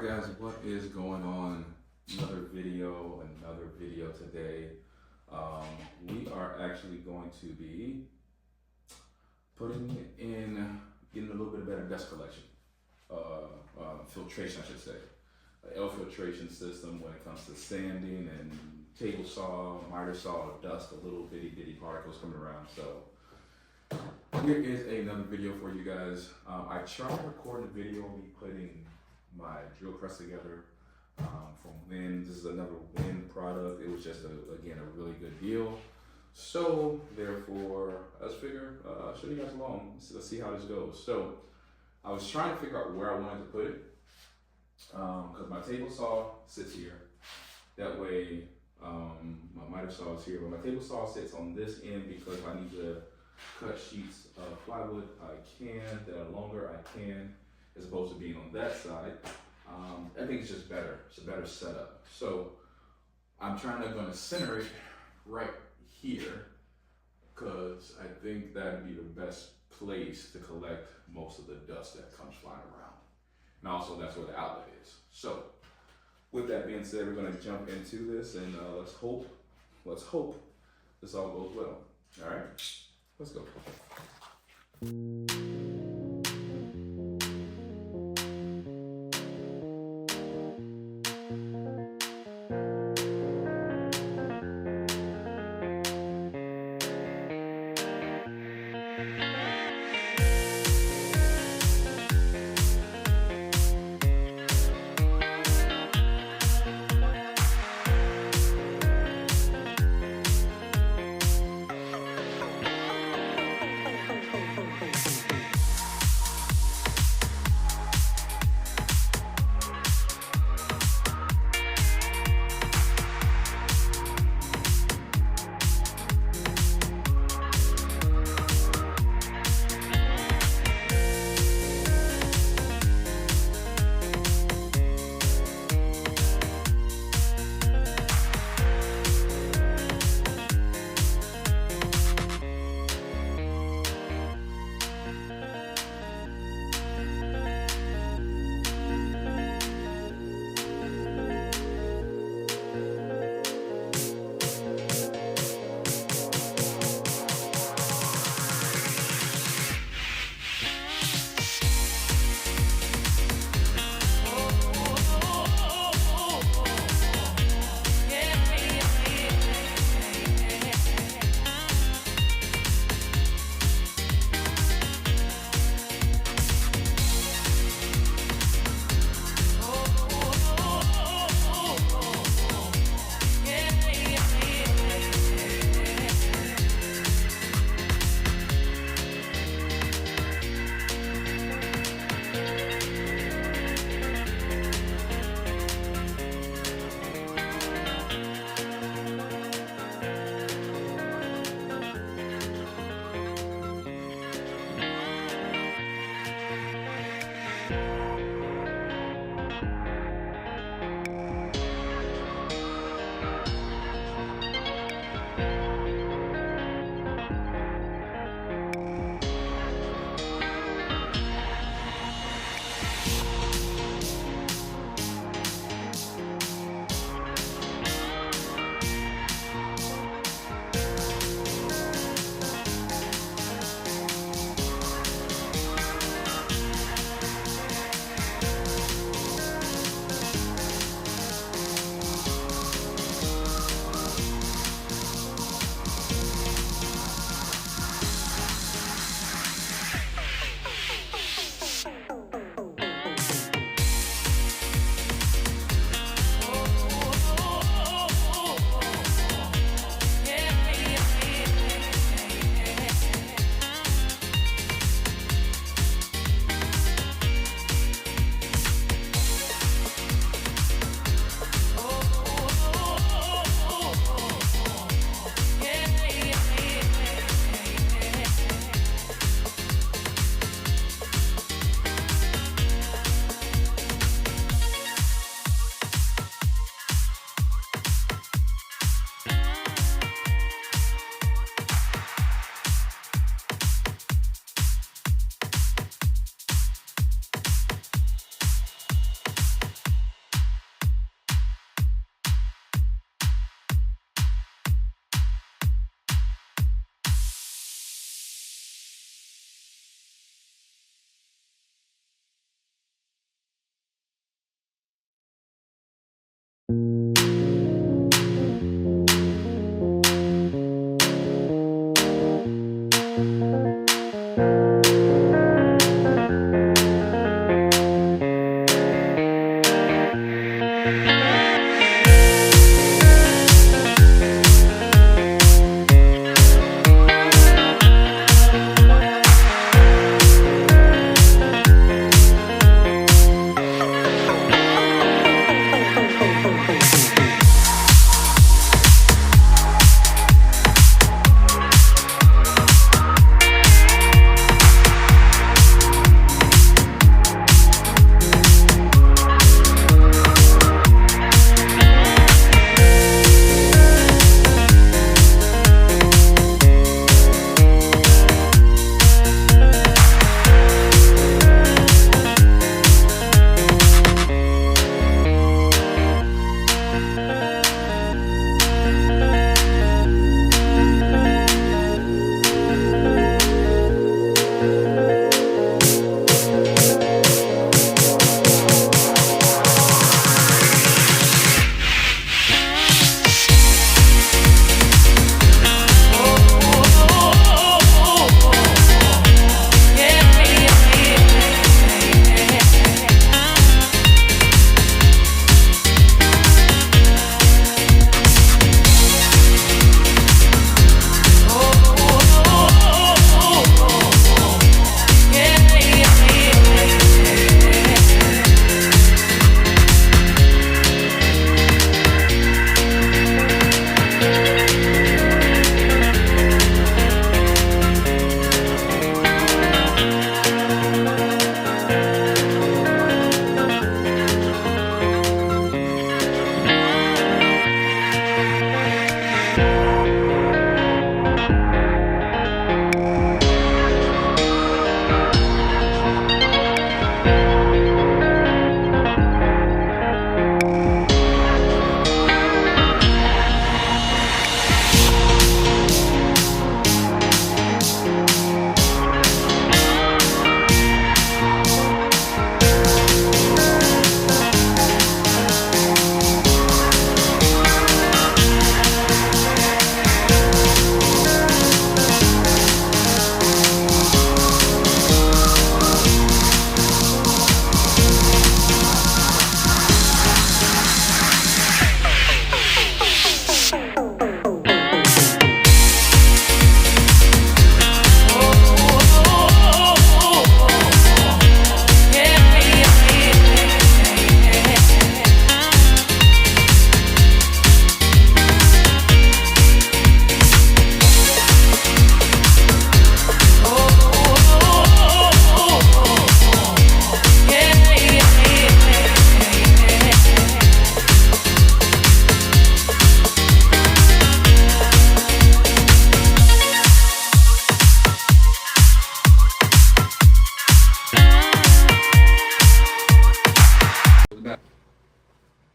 Alright guys, what is going on? Another video today. We are actually going to be getting a little bit of better dust collection. Filtration, I should say. Air filtration system when it comes to sanding and table saw, miter saw, dust, the little bitty particles coming around. So here is another video for you guys. I tried recording a video of me putting my drill press together from Wind. This is another Wind product. It was just again a really good deal. So therefore, let's figure. I'll show you guys along. Let's see how this goes. So I was trying to figure out where I wanted to put it because my table saw sits here. That way, my miter saw is here, but my table saw sits on this end because if I need to cut sheets of plywood, I can. That are longer, I can. As opposed to being on that side. I think it's just better. It's a better setup. So I'm gonna center it right here because I think that'd be the best place to collect most of the dust that comes flying around. And also that's where the outlet is. So with that being said, we're gonna jump into this and let's hope this all goes well. All right, let's go.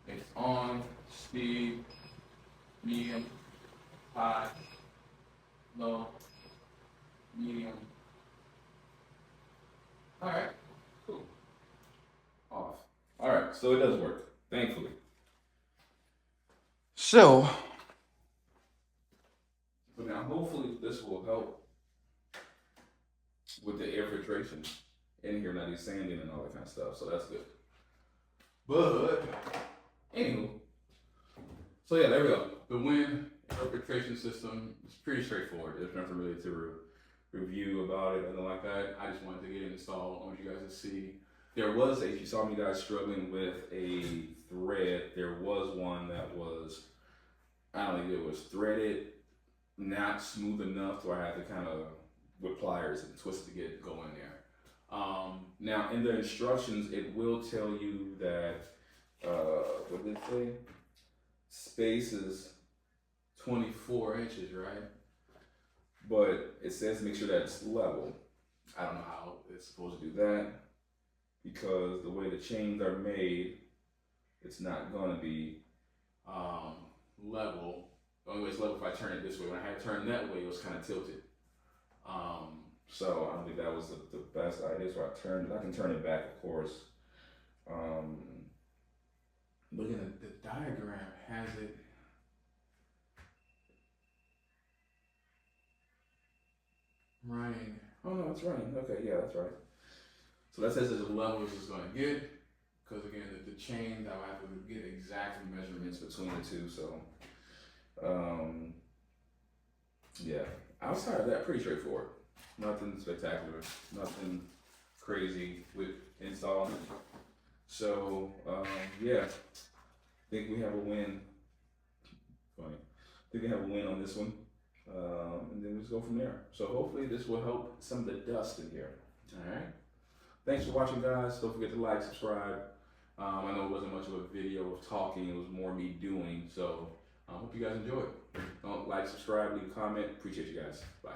It's on, speed, medium, high, low, medium. All right, cool. Off. All right, so it does work, thankfully. So, but now hopefully this will help with the air filtration in here, not sanding and all that kind of stuff. So that's good. But anywho, so yeah, there we go. The wind air filtration system is pretty straightforward. There's nothing really to review about it, nothing like that. I just wanted to get it installed. I want you guys to see. There was if you saw me guys struggling with a thread, there was one that was, I don't think it was threaded, not smooth enough to where I had to kind of with pliers and twist to get it going there. Now in the instructions, it will tell you that, what did it say? Space is 24 inches, right? But it says make sure that it's level. I don't know how it's supposed to do that because the way the chains are made, it's not gonna be level. The only way it's level if I turn it this way. When I had it turned that way, it was kind of tilted. So I don't think that was the best idea. So I turned it. I can turn it back, of course. Looking at the diagram, has it. Running. Oh no, it's running. Okay, yeah, that's right. So that says there's a level it's just going to get. Because again, the chain, I have to get exact measurements between the two. So, yeah. Outside of that, pretty straightforward. Nothing spectacular. Nothing crazy with installing. So, yeah. I think we have a win. Funny. I think we have a win on this one. And then we just go from there. So hopefully this will help some of the dust in here. All right. Thanks for watching, guys. Don't forget to like, subscribe. I know it wasn't much of a video of talking. It was more me doing. So I hope you guys enjoy it. Don't like, subscribe, leave a comment. Appreciate you guys. Bye.